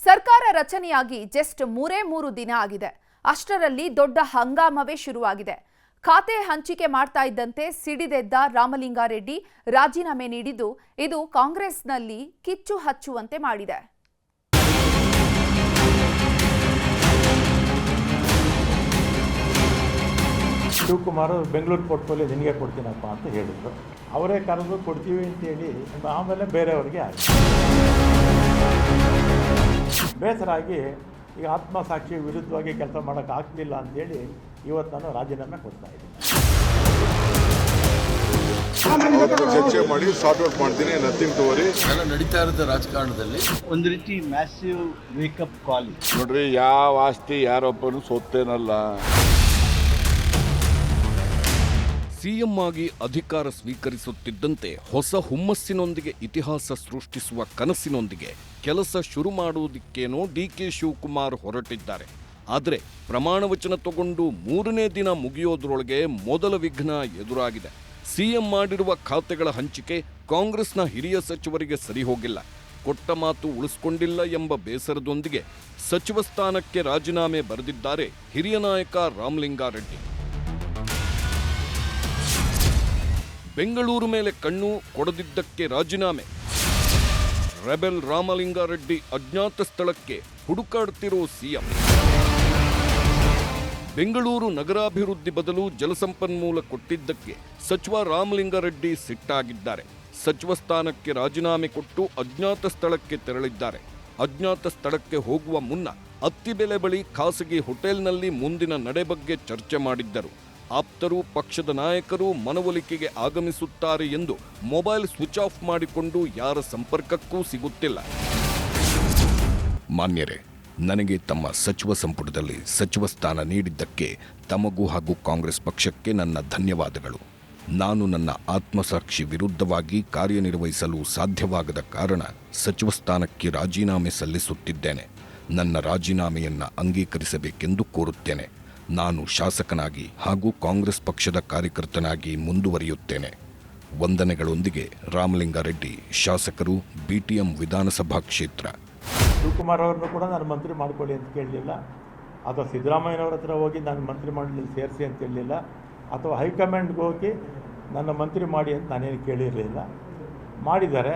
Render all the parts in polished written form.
ಸರ್ಕಾರ ರಚನೆಯಾಗಿ ಜಸ್ಟ್ 3 ದಿನ ಆಗಿದೆ. ಅಷ್ಟರಲ್ಲಿ ದೊಡ್ಡ ಹಂಗಾಮವೇ ಶುರುವಾಗಿದೆ. ಖಾತೆ ಹಂಚಿಕೆ ಮಾಡ್ತಾ ಇದ್ದಂತೆ ಸಿಡಿದೆದ್ದ ರಾಮಲಿಂಗಾರೆಡ್ಡಿ ರಾಜೀನಾಮೆ ನೀಡಿದ್ದು ಇದು ಕಾಂಗ್ರೆಸ್ನಲ್ಲಿ ಕಿಚ್ಚು ಹಚ್ಚುವಂತೆ ಮಾಡಿದೆ. ಶಿವಕುಮಾರ್ ಬೆಂಗಳೂರು ಪೋರ್ಟ್ಫೋಲಿಯೋ ನಿನಗೆ ಕೊಡ್ತೀನಪ್ಪ ಅಂತ ಹೇಳಿದ್ರು. ಅವರೇ ಕರೆದು ಕೊಡ್ತೀವಿ ಅಂತೇಳಿ ಆಮೇಲೆ ಬೇರೆಯವರಿಗೆ ಆಯಿತು. ಬೇಸರ ಆಗಿ ಈಗ ಆತ್ಮಸಾಕ್ಷಿ ವಿರುದ್ಧವಾಗಿ ಕೆಲಸ ಮಾಡೋಕ್ಕಾಗ್ತಿಲ್ಲ ಅಂತೇಳಿ ಇವತ್ತು ನಾನು ರಾಜೀನಾಮೆ ಕೊಡ್ತಾ ಇದ್ದೀನಿ. ಚರ್ಚೆ ಮಾಡಿ ಸಾರ್ಟ್ ಔಟ್ ಮಾಡ್ತೀನಿ, ನಥಿಂಗ್ ಟು ವರಿ. ಎಲ್ಲ ನಡೀತಾ ಇರುತ್ತೆ ರಾಜಕಾರಣದಲ್ಲಿ. ಒಂದು ರೀತಿ ಮ್ಯಾಸಿವ್ ವೇಕಪ್ ಕಾಲ್. ನೋಡ್ರಿ, ಯಾವ ಆಸ್ತಿ ಯಾರೊಬ್ಬನು ಸೋತೇನಲ್ಲ. ಸಿಎಂ ಆಗಿ ಅಧಿಕಾರ ಸ್ವೀಕರಿಸುತ್ತಿದ್ದಂತೆ ಹೊಸ ಹುಮ್ಮಸ್ಸಿನೊಂದಿಗೆ ಇತಿಹಾಸ ಸೃಷ್ಟಿಸುವ ಕನಸಿನೊಂದಿಗೆ ಕೆಲಸ ಶುರು ಮಾಡುವುದಕ್ಕೇನೋ ಡಿಕೆ ಶಿವಕುಮಾರ್ ಹೊರಟಿದ್ದಾರೆ. ಆದರೆ ಪ್ರಮಾಣವಚನ ತಗೊಂಡು 3ನೇ ದಿನ ಮುಗಿಯೋದ್ರೊಳಗೆ ಮೊದಲ ವಿಘ್ನ ಎದುರಾಗಿದೆ. ಸಿಎಂ ಮಾಡಿರುವ ಖಾತೆಗಳ ಹಂಚಿಕೆ ಕಾಂಗ್ರೆಸ್ನ ಹಿರಿಯ ಸಚಿವರಿಗೆ ಸರಿ ಹೋಗಿಲ್ಲ. ಕೊಟ್ಟ ಮಾತು ಉಳಿಸಿಕೊಂಡಿಲ್ಲ ಎಂಬ ಬೇಸರದೊಂದಿಗೆ ಸಚಿವ ಸ್ಥಾನಕ್ಕೆ ರಾಜೀನಾಮೆ ಬರೆದಿದ್ದಾರೆ ಹಿರಿಯ ನಾಯಕ ರಾಮಲಿಂಗಾರೆಡ್ಡಿ. ಬೆಂಗಳೂರು ಮೇಲೆ ಕಣ್ಣು ಕೊಡದಿದ್ದಕ್ಕೆ ರಾಜೀನಾಮೆ. ರೆಬೆಲ್ ರಾಮಲಿಂಗಾರೆಡ್ಡಿ ಅಜ್ಞಾತ ಸ್ಥಳಕ್ಕೆ ಹುಡುಕಾಡುತ್ತಿರೋ ಸಿಎಂ. ಬೆಂಗಳೂರು ನಗರಾಭಿವೃದ್ಧಿ ಬದಲು ಜಲಸಂಪನ್ಮೂಲ ಕೊಟ್ಟಿದ್ದಕ್ಕೆ ಸಚಿವ ರಾಮಲಿಂಗಾರೆಡ್ಡಿ ಸಿಟ್ಟಾಗಿದ್ದಾರೆ. ಸಚಿವ ಸ್ಥಾನಕ್ಕೆ ರಾಜೀನಾಮೆ ಕೊಟ್ಟು ಅಜ್ಞಾತ ಸ್ಥಳಕ್ಕೆ ತೆರಳಿದ್ದಾರೆ. ಅಜ್ಞಾತ ಸ್ಥಳಕ್ಕೆ ಹೋಗುವ ಮುನ್ನ ಅತ್ತಿಬೆಲೆ ಬಳಿ ಖಾಸಗಿ ಹೋಟೆಲ್ನಲ್ಲಿ ಮುಂದಿನ ನಡೆ ಬಗ್ಗೆ ಚರ್ಚೆ ಮಾಡಿದ್ದರು. ಆಪ್ತರು, ಪಕ್ಷದ ನಾಯಕರು ಮನವೊಲಿಕೆಗೆ ಆಗಮಿಸುತ್ತಾರೆ ಎಂದು ಮೊಬೈಲ್ ಸ್ವಿಚ್ ಆಫ್ ಮಾಡಿಕೊಂಡು ಯಾರ ಸಂಪರ್ಕಕ್ಕೂ ಸಿಗುತ್ತಿಲ್ಲ. ಮಾನ್ಯರೇ, ನನಗೆ ತಮ್ಮ ಸಚಿವ ಸಂಪುಟದಲ್ಲಿ ಸಚಿವ ಸ್ಥಾನ ನೀಡಿದ್ದಕ್ಕೆ ತಮಗೂ ಹಾಗೂ ಕಾಂಗ್ರೆಸ್ ಪಕ್ಷಕ್ಕೆ ನನ್ನ ಧನ್ಯವಾದಗಳು. ನಾನು ನನ್ನ ಆತ್ಮಸಾಕ್ಷಿ ವಿರುದ್ಧವಾಗಿ ಕಾರ್ಯನಿರ್ವಹಿಸಲು ಸಾಧ್ಯವಾಗದ ಕಾರಣ ಸಚಿವ ಸ್ಥಾನಕ್ಕೆ ರಾಜೀನಾಮೆ ಸಲ್ಲಿಸುತ್ತಿದ್ದೇನೆ. ನನ್ನ ರಾಜೀನಾಮೆಯನ್ನು ಅಂಗೀಕರಿಸಬೇಕೆಂದು ಕೋರುತ್ತೇನೆ. ನಾನು ಶಾಸಕನಾಗಿ ಹಾಗೂ ಕಾಂಗ್ರೆಸ್ ಪಕ್ಷದ ಕಾರ್ಯಕರ್ತನಾಗಿ ಮುಂದುವರಿಯುತ್ತೇನೆ. ವಂದನೆಗಳೊಂದಿಗೆ ರಾಮಲಿಂಗಾರೆಡ್ಡಿ, ಶಾಸಕರು, ಬಿಟಿಎಂ ವಿಧಾನಸಭಾ ಕ್ಷೇತ್ರ. ಶಿವಕುಮಾರ್ ಅವರನ್ನು ಕೂಡ ನಾನು ಮಂತ್ರಿ ಮಾಡಿಕೊಳ್ಳಿ ಅಂತ ಕೇಳಲಿಲ್ಲ, ಅಥವಾ ಸಿದ್ದರಾಮಯ್ಯನವ್ರ ಹತ್ರ ಹೋಗಿ ನಾನು ಮಂತ್ರಿ ಮಂಡಳಿಯಲ್ಲಿ ಸೇರಿಸಿ ಅಂತ ಹೇಳಲಿಲ್ಲ, ಅಥವಾ ಹೈಕಮಾಂಡ್ಗೆ ಹೋಗಿ ನನ್ನ ಮಂತ್ರಿ ಮಾಡಿ ಅಂತ ನಾನೇನು ಕೇಳಿರಲಿಲ್ಲ. ಮಾಡಿದ್ದಾರೆ,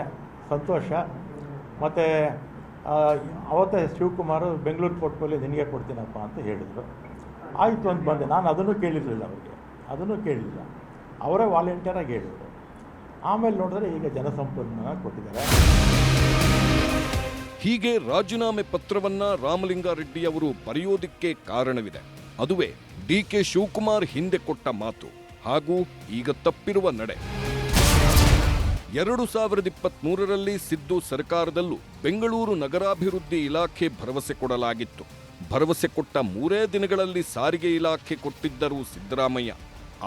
ಸಂತೋಷ. ಮತ್ತು ಅವತ್ತೇ ಶಿವಕುಮಾರ್ ಬೆಂಗಳೂರು ಪೋರ್ಟ್ಫೋಲಿಯೋ ನಿನಗೆ ಕೊಡ್ತೀನಪ್ಪ ಅಂತ ಹೇಳಿದರು. ಆಯಿತು ಅಂತ ಬಂದೆ. ನಾನು ಅದನ್ನು ಕೇಳಿರಲಿಲ್ಲ, ಅವರಿಗೆ ಅದನ್ನು ಕೇಳಲಿಲ್ಲ. ಅವರೇ ವಾಲಂಟಿಯರಾಗಿ ಹೇಳಿದರು. ಆಮೇಲೆ ನೋಡಿದ್ರೆ ಈಗ ಜಲಸಂಪನ್ಮೂಲ ಕೊಟ್ಟಿದ್ದಾರೆ. ಹೀಗೆ ರಾಜೀನಾಮೆ ಪತ್ರವನ್ನ ರಾಮಲಿಂಗಾರೆಡ್ಡಿ ಅವರು ಬರೆಯೋದಿಕ್ಕೆ ಕಾರಣವಿದೆ. ಅದುವೇ ಡಿಕೆ ಶಿವಕುಮಾರ್ ಹಿಂದೆ ಕೊಟ್ಟ ಮಾತು ಹಾಗೂ ಈಗ ತಪ್ಪಿರುವ ನಡೆ. 2023ರಲ್ಲಿ ಸಿದ್ದು ಸರ್ಕಾರದಲ್ಲೂ ಬೆಂಗಳೂರು ನಗರಾಭಿವೃದ್ಧಿ ಇಲಾಖೆ ಭರವಸೆ ಕೊಡಲಾಗಿತ್ತು. ಭರವಸೆ ಕೊಟ್ಟ 3 ದಿನಗಳಲ್ಲಿ ಸಾರಿಗೆ ಇಲಾಖೆ ಕೊಟ್ಟಿದ್ದರು ಸಿದ್ದರಾಮಯ್ಯ.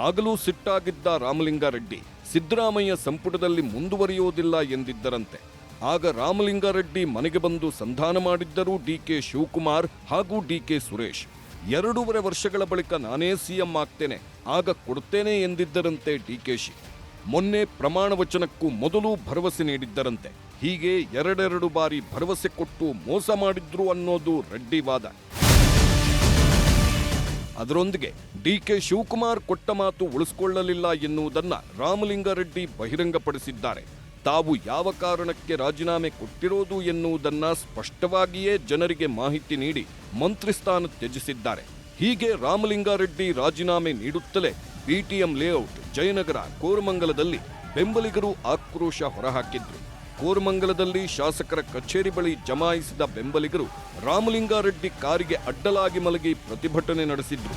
ಆಗಲೂ ಸಿಟ್ಟಾಗಿದ್ದ ರಾಮಲಿಂಗಾರೆಡ್ಡಿ ಸಿದ್ದರಾಮಯ್ಯ ಸಂಪುಟದಲ್ಲಿ ಮುಂದುವರಿಯೋದಿಲ್ಲ ಎಂದಿದ್ದರಂತೆ. ಆಗ ರಾಮಲಿಂಗಾರೆಡ್ಡಿ ಮನೆಗೆ ಬಂದು ಸಂಧಾನ ಮಾಡಿದ್ದರು ಡಿಕೆ ಶಿವಕುಮಾರ್ ಹಾಗೂ ಡಿಕೆ ಸುರೇಶ್. 2.5 ವರ್ಷಗಳ ಬಳಿಕ ನಾನೇ ಸಿಎಂ ಆಗ್ತೇನೆ, ಆಗ ಕೊಡ್ತೇನೆ ಎಂದಿದ್ದರಂತೆ ಡಿಕೆಶಿ. ಮೊನ್ನೆ ಪ್ರಮಾಣ ವಚನಕ್ಕೂ ಮೊದಲು ಭರವಸೆ ನೀಡಿದ್ದರಂತೆ. ಹೀಗೆ 2 ಬಾರಿ ಭರವಸೆ ಕೊಟ್ಟು ಮೋಸ ಮಾಡಿದ್ರು ಅನ್ನೋದು ರೆಡ್ಡಿ ವಾದ. ಅದರೊಂದಿಗೆ ಡಿಕೆ ಶಿವಕುಮಾರ್ ಕೊಟ್ಟ ಮಾತು ಉಳಿಸಿಕೊಳ್ಳಲಿಲ್ಲ ಎನ್ನುವುದನ್ನ ರಾಮಲಿಂಗಾರೆಡ್ಡಿ ಬಹಿರಂಗಪಡಿಸಿದ್ದಾರೆ. ತಾವು ಯಾವ ಕಾರಣಕ್ಕೆ ರಾಜೀನಾಮೆ ಕೊಟ್ಟಿರೋದು ಎನ್ನುವುದನ್ನ ಸ್ಪಷ್ಟವಾಗಿಯೇ ಜನರಿಗೆ ಮಾಹಿತಿ ನೀಡಿ ಮಂತ್ರಿ ಸ್ಥಾನ ತ್ಯಜಿಸಿದ್ದಾರೆ. ಹೀಗೆ ರಾಮಲಿಂಗಾರೆಡ್ಡಿ ರಾಜೀನಾಮೆ ನೀಡುತ್ತಲೇ ಬಿಟಿಎಂ ಲೇಔಟ್, ಜಯನಗರ, ಕೋರಮಂಗಲದಲ್ಲಿ ಬೆಂಬಲಿಗರು ಆಕ್ರೋಶ ಹೊರಹಾಕಿದ್ರು. ಕೋರಮಂಗಲದಲ್ಲಿ ಶಾಸಕರ ಕಚೇರಿ ಬಳಿ ಜಮಾಯಿಸಿದ ಬೆಂಬಲಿಗರು ರಾಮಲಿಂಗಾರೆಡ್ಡಿ ಕಾರಿಗೆ ಅಡ್ಡಲಾಗಿ ಮಲಗಿ ಪ್ರತಿಭಟನೆ ನಡೆಸಿದ್ರು.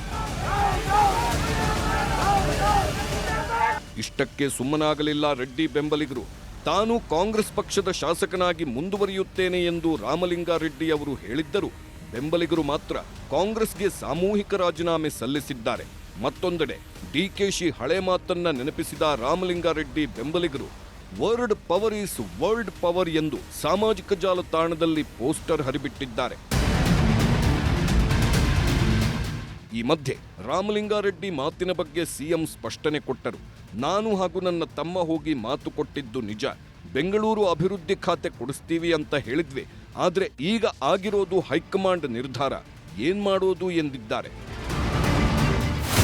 ಇಷ್ಟಕ್ಕೆ ಸುಮ್ಮನಾಗಲಿಲ್ಲ ರೆಡ್ಡಿ ಬೆಂಬಲಿಗರು. ತಾನು ಕಾಂಗ್ರೆಸ್ ಪಕ್ಷದ ಶಾಸಕನಾಗಿ ಮುಂದುವರಿಯುತ್ತೇನೆ ಎಂದು ರಾಮಲಿಂಗಾರೆಡ್ಡಿ ಅವರು ಹೇಳಿದ್ದರು. ಬೆಂಬಲಿಗರು ಮಾತ್ರ ಕಾಂಗ್ರೆಸ್ಗೆ ಸಾಮೂಹಿಕ ರಾಜೀನಾಮೆ ಸಲ್ಲಿಸಿದ್ದಾರೆ. ಮತ್ತೊಂದೆಡೆ ಡಿಕೆಶಿ ಹಳೆ ಮಾತನ್ನ ನೆನಪಿಸಿದ ರಾಮಲಿಂಗಾರೆಡ್ಡಿ ಬೆಂಬಲಿಗರು word power is world power ಎಂದು ಸಾಮಾಜಿಕ ಜಾಲತಾಣದಲ್ಲಿ ಪೋಸ್ಟರ್ ಹರಿಬಿಟ್ಟಿದ್ದಾರೆ. ಈ ಮಧ್ಯೆ ರಾಮಲಿಂಗಾರೆಡ್ಡಿ ಮಾತಿನ ಬಗ್ಗೆ ಸಿಎಂ ಸ್ಪಷ್ಟನೆ ಕೊಟ್ಟರು. ನಾನು ಹಾಗೂ ನನ್ನ ತಮ್ಮ ಹೋಗಿ ಮಾತು ಕೊಟ್ಟಿದ್ದು ನಿಜ. ಬೆಂಗಳೂರು ಅಭಿವೃದ್ಧಿ ಖಾತೆ ಕೊಡಿಸ್ತೀವಿ ಅಂತ ಹೇಳಿದ್ವಿ. ಆದರೆ ಈಗ ಆಗಿರೋದು ಹೈಕಮಾಂಡ್ ನಿರ್ಧಾರ, ಏನ್ ಮಾಡೋದು ಎಂದಿದ್ದಾರೆ.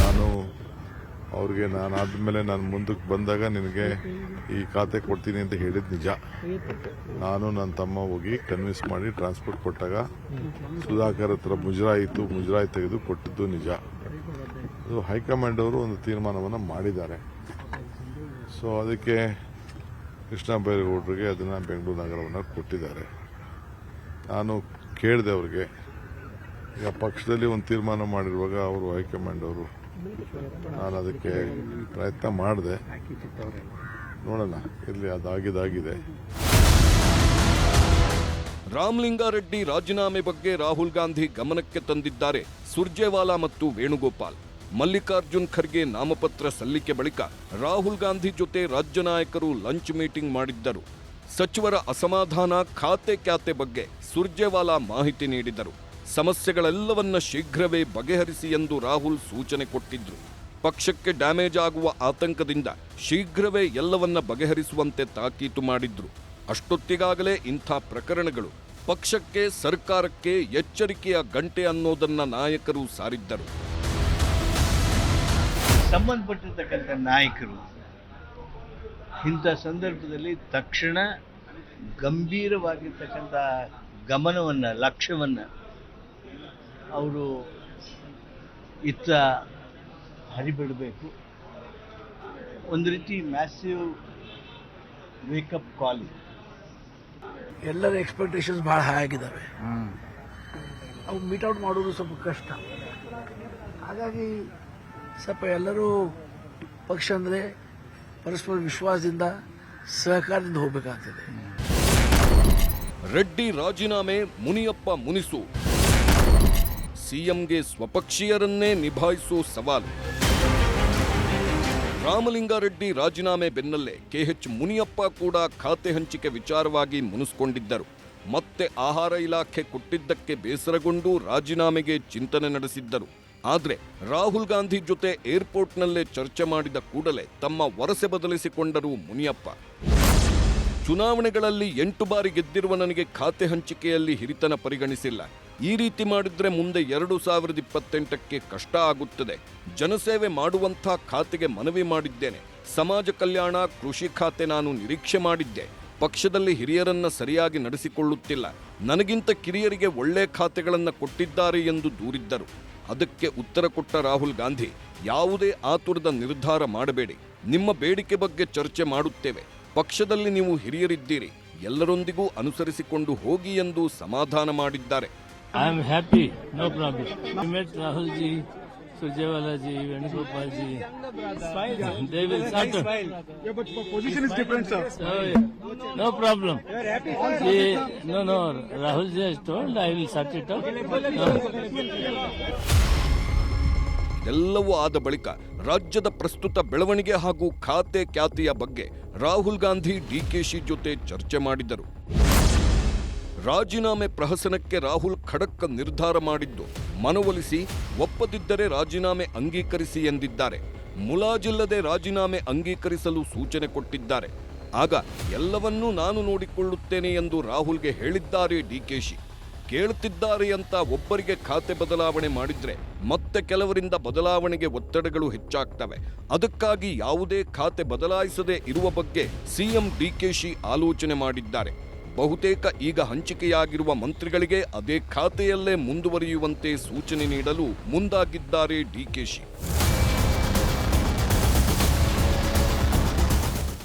ನಾನು ಅವ್ರಿಗೆ ಆದಮೇಲೆ ನಾನು ಮುಂದಕ್ಕೆ ಬಂದಾಗ ನಿನಗೆ ಈ ಖಾತೆ ಕೊಡ್ತೀನಿ ಅಂತ ಹೇಳಿದ್ದು ನಿಜ. ನಾನು ನನ್ನ ತಮ್ಮ ಹೋಗಿ ಕನ್ವಿನ್ಸ್ ಮಾಡಿ ಟ್ರಾನ್ಸ್ಪೋರ್ಟ್ ಕೊಟ್ಟಾಗ ಸುಧಾಕರ್ ಹತ್ರ ಮುಜರಾಯಿ ತೆಗೆದು ಕೊಟ್ಟಿದ್ದು ನಿಜ. ಅದು ಹೈಕಮಾಂಡ್ ಅವರು ಒಂದು ತೀರ್ಮಾನವನ್ನು ಮಾಡಿದ್ದಾರೆ. ಸೊ ಅದಕ್ಕೆ ಕೃಷ್ಣ ಬೈರೇಗೌಡರಿಗೆ ಅದನ್ನು ಬೆಂಗಳೂರು ನಗರವನ್ನು ಕೊಟ್ಟಿದ್ದಾರೆ. ನಾನು ಕೇಳಿದೆ ಅವ್ರಿಗೆ, ಈಗ ಪಕ್ಷದಲ್ಲಿ ಒಂದು ತೀರ್ಮಾನ ಮಾಡಿರುವಾಗ ಅವರು ಹೈಕಮಾಂಡ್ ಅವರು, ನಾನು ಅದಕ್ಕೆ ಪ್ರಯತ್ನ ಮಾಡಿದೆ, ನೋಡೋಣ, ಇರಲಿ, ಅದಾಗಿದೆ. ರಾಮಲಿಂಗಾರೆಡ್ಡಿ ರಾಜೀನಾಮೆ ಬಗ್ಗೆ ರಾಹುಲ್ ಗಾಂಧಿ ಗಮನಕ್ಕೆ ತಂದಿದ್ದಾರೆ ಸುರ್ಜೇವಾಲಾ ಮತ್ತು ವೇಣುಗೋಪಾಲ್. ಮಲ್ಲಿಕಾರ್ಜುನ್ ಖರ್ಗೆ ನಾಮಪತ್ರ ಸಲ್ಲಿಕೆ ಬಳಿಕ ರಾಹುಲ್ ಗಾಂಧಿ ಜೊತೆ ರಾಜ್ಯ ನಾಯಕರು ಲಂಚ್ ಮೀಟಿಂಗ್ ಮಾಡಿದ್ದರು. ಸಚಿವರ ಅಸಮಾಧಾನ, ಖಾತೆ ಬಗ್ಗೆ ಸುರ್ಜೇವಾಲಾ ಮಾಹಿತಿ ನೀಡಿದರು. ಸಮಸ್ಯೆಗಳೆಲ್ಲವನ್ನ ಶೀಘ್ರವೇ ಬಗೆಹರಿಸಿ ಎಂದು ರಾಹುಲ್ ಸೂಚನೆ ಕೊಟ್ಟಿದ್ರು. ಪಕ್ಷಕ್ಕೆ ಡ್ಯಾಮೇಜ್ ಆಗುವ ಆತಂಕದಿಂದ ಶೀಘ್ರವೇ ಎಲ್ಲವನ್ನ ಬಗೆಹರಿಸುವಂತೆ ತಾಕೀತು ಮಾಡಿದ್ರು. ಅಷ್ಟೊತ್ತಿಗಾಗಲೇ ಇಂಥ ಪ್ರಕರಣಗಳು ಪಕ್ಷಕ್ಕೆ, ಸರ್ಕಾರಕ್ಕೆ ಎಚ್ಚರಿಕೆಯ ಗಂಟೆ ಅನ್ನೋದನ್ನ ನಾಯಕರು ಸಾರಿದ್ದರು. ಸಂಬಂಧಪಟ್ಟಿರ್ತಕ್ಕಂಥ ನಾಯಕರು ಇಂಥ ಸಂದರ್ಭದಲ್ಲಿ ತಕ್ಷಣ ಗಂಭೀರವಾಗಿರ್ತಕ್ಕಂಥ ಗಮನವನ್ನು, ಲಕ್ಷ್ಯವನ್ನು ಅವರು ಇತ್ತ ಹರಿಬಿಡಬೇಕು. ಒಂದು ರೀತಿ ಮ್ಯಾಸಿವ್ ವೇಕಪ್ ಕಾಲ್. ಎಲ್ಲರ ಎಕ್ಸ್ಪೆಕ್ಟೇಷನ್ಸ್ ಭಾಳ ಹೈ ಆಗಿದ್ದಾವೆ. ಅವು ಮೀಟ್ ಔಟ್ ಮಾಡೋದು ಸ್ವಲ್ಪ ಕಷ್ಟ. ಹಾಗಾಗಿ ಸ್ವಲ್ಪ ಎಲ್ಲರೂ ಪಕ್ಷ ಅಂದರೆ ಪರಸ್ಪರ ವಿಶ್ವಾಸದಿಂದ, ಸಹಕಾರದಿಂದ ಹೋಗಬೇಕಾಗ್ತದೆ. ರೆಡ್ಡಿ ರಾಜೀನಾಮೆ, ಮುನಿಯಪ್ಪ ಮುನಿಸು. ಸಿಎಂಗೆ ಸ್ವಪಕ್ಷೀಯರನ್ನೇ ನಿಭಾಯಿಸೋ ಸವಾಲು. ರಾಮಲಿಂಗಾರೆಡ್ಡಿ ರಾಜೀನಾಮೆ ಬೆನ್ನಲ್ಲೇ ಕೆಎಚ್ ಮುನಿಯಪ್ಪ ಕೂಡ ಖಾತೆ ಹಂಚಿಕೆ ವಿಚಾರವಾಗಿ ಮುನಿಸಿಕೊಂಡಿದ್ದರು. ಮತ್ತೆ ಆಹಾರ ಇಲಾಖೆ ಕೊಟ್ಟಿದ್ದಕ್ಕೆ ಬೇಸರಗೊಂಡು ರಾಜೀನಾಮೆಗೆ ಚಿಂತನೆ ನಡೆಸಿದ್ದರು. ಆದರೆ ರಾಹುಲ್ ಗಾಂಧಿ ಜೊತೆ ಏರ್ಪೋರ್ಟ್ನಲ್ಲೇ ಚರ್ಚೆ ಮಾಡಿದ ಕೂಡಲೇ ತಮ್ಮ ವರಸೆ ಬದಲಿಸಿಕೊಂಡರು ಮುನಿಯಪ್ಪ. ಚುನಾವಣೆಗಳಲ್ಲಿ 8 ಬಾರಿ ಗೆದ್ದಿರುವ ನನಗೆ ಖಾತೆ ಹಂಚಿಕೆಯಲ್ಲಿ ಹಿರಿತನ ಪರಿಗಣಿಸಿಲ್ಲ. ಈ ರೀತಿ ಮಾಡಿದ್ರೆ ಮುಂದೆ 2028ಕ್ಕೆ ಕಷ್ಟ ಆಗುತ್ತದೆ. ಜನಸೇವೆ ಮಾಡುವಂಥ ಖಾತೆಗೆ ಮನವಿ ಮಾಡಿದ್ದೇನೆ. ಸಮಾಜ ಕಲ್ಯಾಣ, ಕೃಷಿ ಖಾತೆ ನಾನು ನಿರೀಕ್ಷೆ ಮಾಡಿದ್ದೆ. ಪಕ್ಷದಲ್ಲಿ ಹಿರಿಯರನ್ನ ಸರಿಯಾಗಿ ನಡೆಸಿಕೊಳ್ಳುತ್ತಿಲ್ಲ. ನನಗಿಂತ ಕಿರಿಯರಿಗೆ ಒಳ್ಳೆ ಖಾತೆಗಳನ್ನು ಕೊಟ್ಟಿದ್ದಾರೆ ಎಂದು ದೂರಿದ್ದರು. ಅದಕ್ಕೆ ಉತ್ತರ ಕೊಟ್ಟ ರಾಹುಲ್ ಗಾಂಧಿ, ಯಾವುದೇ ಆತುರದ ನಿರ್ಧಾರ ಮಾಡಬೇಡಿ, ನಿಮ್ಮ ಬೇಡಿಕೆ ಬಗ್ಗೆ ಚರ್ಚೆ ಮಾಡುತ್ತೇವೆ. ಪಕ್ಷದಲ್ಲಿ ನೀವು ಹಿರಿಯರಿದ್ದೀರಿ, ಎಲ್ಲರೊಂದಿಗೂ ಅನುಸರಿಸಿಕೊಂಡು ಹೋಗಿ ಎಂದು ಸಮಾಧಾನ ಮಾಡಿದ್ದಾರೆ. I am happy, no problem. I met Rahul ji, Surjewala ji, Venugopal ji. They will start. Yeah, but position is different, sir. So, no problem. No. Rahul ji has told I will sort it out. ಎಲ್ಲವೂ ಆದ ಬಳಿಕ ರಾಜ್ಯದ ಪ್ರಸ್ತುತ ಬೆಳವಣಿಗೆ ಹಾಗೂ ಖಾತೆ ಖ್ಯಾತಿಯ ಬಗ್ಗೆ ರಾಹುಲ್ ಗಾಂಧಿ ಡಿಕೆಶಿ ಜೊತೆ ಚರ್ಚೆ ಮಾಡಿದರು. ರಾಜೀನಾಮೆ ಪ್ರಹಸನಕ್ಕೆ ರಾಹುಲ್ ಖಡಕ್ ನಿರ್ಧಾರ ಮಾಡಿದ್ದು, ಮನವೊಲಿಸಿ, ಒಪ್ಪದಿದ್ದರೆ ರಾಜೀನಾಮೆ ಅಂಗೀಕರಿಸಿ ಎಂದಿದ್ದಾರೆ. ಮುಲಾಜಿಲ್ಲದೆ ರಾಜೀನಾಮೆ ಅಂಗೀಕರಿಸಲು ಸೂಚನೆ ಕೊಟ್ಟಿದ್ದಾರೆ. ಆಗ ಎಲ್ಲವನ್ನೂ ನಾನು ನೋಡಿಕೊಳ್ಳುತ್ತೇನೆ ಎಂದು ರಾಹುಲ್ಗೆ ಹೇಳಿದ್ದಾರೆ ಡಿಕೆಶಿ. ಕೇಳುತ್ತಿದ್ದಾರೆ ಅಂತ ಒಬ್ಬರಿಗೆ ಖಾತೆ ಬದಲಾವಣೆ ಮಾಡಿದ್ರೆ ಮತ್ತೆ ಕೆಲವರಿಂದ ಬದಲಾವಣೆಗೆ ಒತ್ತಡಗಳು ಹೆಚ್ಚಾಗ್ತವೆ. ಅದಕ್ಕಾಗಿ ಯಾವುದೇ ಖಾತೆ ಬದಲಾಯಿಸದೇ ಇರುವ ಬಗ್ಗೆ ಸಿಎಂ ಡಿಕೆಶಿ ಆಲೋಚನೆ ಮಾಡಿದ್ದಾರೆ. ಬಹುತೇಕ ಈಗ ಹಂಚಿಕೆಯಾಗಿರುವ ಮಂತ್ರಿಗಳಿಗೆ ಅದೇ ಖಾತೆಯಲ್ಲೇ ಮುಂದುವರಿಯುವಂತೆ ಸೂಚನೆ ನೀಡಲು ಮುಂದಾಗಿದ್ದಾರೆ ಡಿಕೆಶಿ.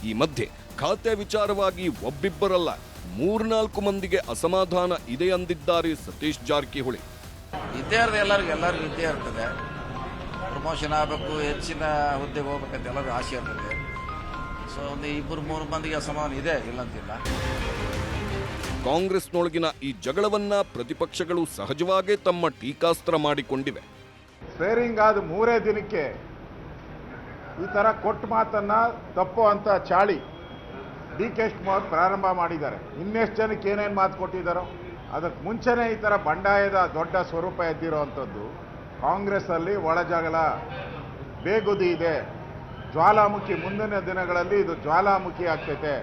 ಈ ಮಧ್ಯೆ ಖಾತೆ ವಿಚಾರವಾಗಿ ಒಬ್ಬಿಬ್ಬರಲ್ಲ 3-4 ಮಂದಿಗೆ ಅಸಮಾಧಾನ ಇದೆ ಅಂದಿದ್ದಾರೆ ಸತೀಶ್ ಜಾರಕಿಹೊಳಿ. ಎಲ್ಲರಿಗೂ ಇದ್ದೇ ಇರ್ತದೆ. ಪ್ರಮೋಷನ್ ಆಗಬೇಕು, ಹೆಚ್ಚಿನ ಹುದ್ದೆಗೆ ಹೋಗ್ಬೇಕಂತ ಎಲ್ಲರಿಗೂ ಆಸೆ ಇರ್ತದೆ. ಸೊ ಒಂದು 2-3 ಮಂದಿಗೆ ಅಸಮಾಧಾನ ಇದೆ, ಇಲ್ಲಂತಿಲ್ಲ. ಕಾಂಗ್ರೆಸ್ನೊಳಗಿನ ಈ ಜಗಳವನ್ನ ಪ್ರತಿಪಕ್ಷಗಳು ಸಹಜವಾಗೇ ತಮ್ಮ ಟೀಕಾಸ್ತ್ರ ಮಾಡಿಕೊಂಡಿವೆ. ಸ್ವೇರಿಂಗ್ ಆದ 3 ದಿನಕ್ಕೆ ಈ ತರ ಕೊಟ್ಟ ಮಾತನ್ನ ತಪ್ಪು ಅಂತ ಚಾಳಿ ಡಿ.ಕೆ. ಶಿವಕುಮಾರ್ ಪ್ರಾರಂಭ ಮಾಡಿದ್ದಾರೆ. ಇನ್ನೆಷ್ಟು ಜನಕ್ಕೆ ಏನೇನು ಮಾತು ಕೊಟ್ಟಿದ್ದಾರೋ, ಅದಕ್ಕೆ ಮುಂಚೆನೇ ಈ ಥರ ಬಂಡಾಯದ ದೊಡ್ಡ ಸ್ವರೂಪ ಎದ್ದಿರೋವಂಥದ್ದು. ಕಾಂಗ್ರೆಸ್ಸಲ್ಲಿ ಒಳಜಗಳ ಬೇಗುದಿ ಇದೆ. ಜ್ವಾಲಾಮುಖಿ ಮುಂದಿನ ದಿನಗಳಲ್ಲಿ ಇದು ಜ್ವಾಲಾಮುಖಿ ಆಗ್ತೈತೆ.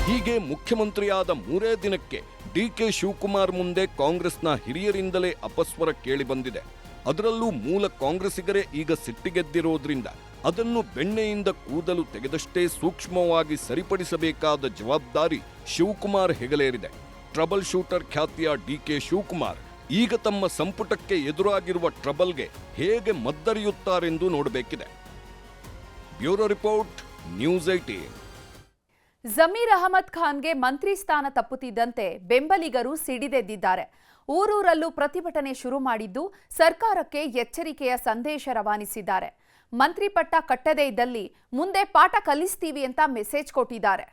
ಹೀಗೆ ಮುಖ್ಯಮಂತ್ರಿಯಾದ 3 ದಿನಕ್ಕೆ ಡಿಕೆ ಶಿವಕುಮಾರ್ ಮುಂದೆ ಕಾಂಗ್ರೆಸ್ನ ಹಿರಿಯರಿಂದಲೇ ಅಪಸ್ವರ ಕೇಳಿಬಂದಿದೆ. ಅದರಲ್ಲೂ ಮೂಲ ಕಾಂಗ್ರೆಸ್ಸಿಗರೇ ಈಗ ಸಿಟ್ಟಿಗೆದ್ದಿರೋದ್ರಿಂದ ಅದನ್ನು ಬೆಣ್ಣೆಯಿಂದ ಕೂದಲು ತೆಗೆದಷ್ಟೇ ಸೂಕ್ಷ್ಮವಾಗಿ ಸರಿಪಡಿಸಬೇಕಾದ ಜವಾಬ್ದಾರಿ ಶಿವಕುಮಾರ್ ಹೆಗಲೇರಿದೆ. ಟ್ರಬಲ್ ಶೂಟರ್ ಖ್ಯಾತಿಯ ಡಿಕೆ ಶಿವಕುಮಾರ್ ಈಗ ತಮ್ಮ ಸಂಪುಟಕ್ಕೆ ಎದುರಾಗಿರುವ ಟ್ರಬಲ್ಗೆ ಹೇಗೆ ಮದ್ದರಿಯುತ್ತಾರೆಂದು ನೋಡಬೇಕಿದೆ. Bureau report, news 18. Zameer Ahmed ಖಾನ್ಗೆ ಮಂತ್ರಿ ಸ್ಥಾನ ತಪ್ಪುತ್ತಿದ್ದಂತೆ ಬೆಂಬಲಿಗರು ಸಿಡಿದೆದ್ದಿದ್ದಾರೆ. ಊರೂರಲ್ಲೂ ಪ್ರತಿಭಟನೆ ಶುರು ಮಾಡಿದ್ದು ಸರ್ಕಾರಕ್ಕೆ ಎಚ್ಚರಿಕೆಯ ಸಂದೇಶ ರವಾನಿಸಿದ್ದಾರೆ. ಮಂತ್ರಿ ಪಟ್ಟ ಕಟ್ಟದೇ ಇದ್ದಲ್ಲಿ ಮುಂದೆ ಪಾಠ ಕಲಿಸ್ತೀವಿ ಅಂತ ಮೆಸೇಜ್ ಕೊಟ್ಟಿದ್ದಾರೆ.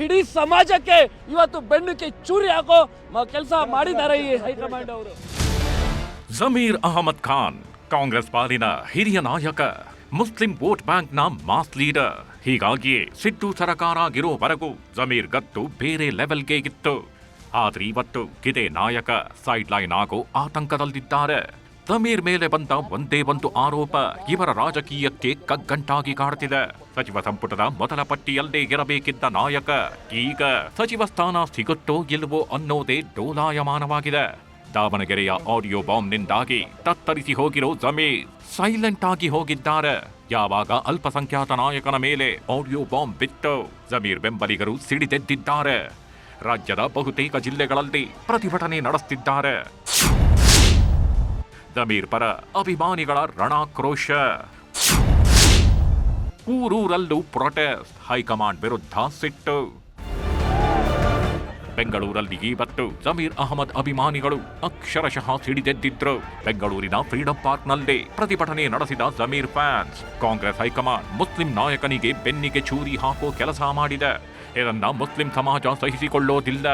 ಇಡೀ ಸಮಾಜಕ್ಕೆ ಇವತ್ತು ಬೆನ್ನುಕ್ಕೆ ಚೂರಿ ಹಾಕೋ ಕೆಲಸ ಮಾಡಿದ್ದಾರೆ ಈ ಹೈಕಮಾಂಡ್ ಅವರು. ಜಮೀರ್ ಅಹಮದ್ ಖಾನ್ ಕಾಂಗ್ರೆಸ್ ಪಾಲಿನ ಹಿರಿಯ ನಾಯಕ, ಮುಸ್ಲಿಂ ವೋಟ್ ಬ್ಯಾಂಕ್ನ ಮಾಸ್ ಲೀಡರ್. ಹೀಗಾಗಿಯೇ ಸಿದ್ದು ಸರ್ಕಾರ ಆಗಿರೋವರೆಗೂ ಜಮೀರ್ ಗತ್ತು ಬೇರೆ ಲೆವೆಲ್ಗೆ ಇತ್ತು. ಆದ್ರೆ ಇವತ್ತು ಇದೇ ನಾಯಕ ಸೈಡ್ ಲೈನ್ ಆಗೋ ಆತಂಕದಲ್ಲಿದ್ದಾರೆ. ಜಮೀರ್ ಮೇಲೆ ಬಂದ ಒಂದೇ ಒಂದು ಆರೋಪ ಇವರ ರಾಜಕೀಯಕ್ಕೆ ಕಗ್ಗಂಟಾಗಿ ಕಾಡುತ್ತಿದೆ. ಸಚಿವ ಸಂಪುಟದ ಮೊದಲ ಪಟ್ಟಿಯಲ್ಲೇ ಇರಬೇಕಿದ್ದ ನಾಯಕ ಈಗ ಸಚಿವ ಸ್ಥಾನ ಸಿಗುತ್ತೋ ಇಲ್ವೋ ಅನ್ನೋದೇ ಡೋಲಾಯಮಾನವಾಗಿದೆ. ದಾವಣಗೆರೆಯ ಆಡಿಯೋ ಬಾಂಬ್ನಿಂದಾಗಿ ತತ್ತರಿಸಿ ಹೋಗಿರೋ ಜಮೀರ್ ಸೈಲೆಂಟ್ ಆಗಿ ಹೋಗಿದ್ದಾರೆ. ಯಾವಾಗ ಅಲ್ಪಸಂಖ್ಯಾತ ನಾಯಕನ ಮೇಲೆ ಆಡಿಯೋ ಬಾಂಬ್ ಬಿತ್ತು, ಜಮೀರ್ ಬೆಂಬಲಿಗರು ಸಿಡಿದೆದ್ದಿದ್ದಾರೆ. ರಾಜ್ಯದ ಬಹುತೇಕ ಜಿಲ್ಲೆಗಳಲ್ಲಿ ಪ್ರತಿಭಟನೆ ನಡೆಸುತ್ತಿದ್ದಾರೆ. ಜಮೀರ್ ಪರ ಅಭಿಮಾನಿಗಳ ರಣಾಕ್ರೋಶ. ಊರೂರಲ್ಲೂ ಪ್ರೊಟೆಸ್ಟ್, ಹೈಕಮಾಂಡ್ ವಿರುದ್ಧ ಸಿಟ್ಟು. ಬೆಂಗಳೂರಲ್ಲಿ ಇವತ್ತು ಜಮೀರ್ ಅಹಮದ್ ಅಭಿಮಾನಿಗಳು ಅಕ್ಷರಶಃ ಸಿಡಿದೆದ್ದಿದ್ರು. ಬೆಂಗಳೂರಿನ ಫ್ರೀಡಂ ಪಾರ್ಕ್ನಲ್ಲಿ ಪ್ರತಿಭಟನೆ ನಡೆಸಿದ Zameer fans Congress high command Muslim ನಾಯಕನಿಗೆ ಬೆನ್ನಿಗೆ ಚೂರಿ ಹಾಕೋ ಕೆಲಸ ಮಾಡಿದೆ. ಇದನ್ನ ಮುಸ್ಲಿಂ ಸಮಾಜ ಸಹಿಸಿಕೊಳ್ಳೋದಿಲ್ಲ.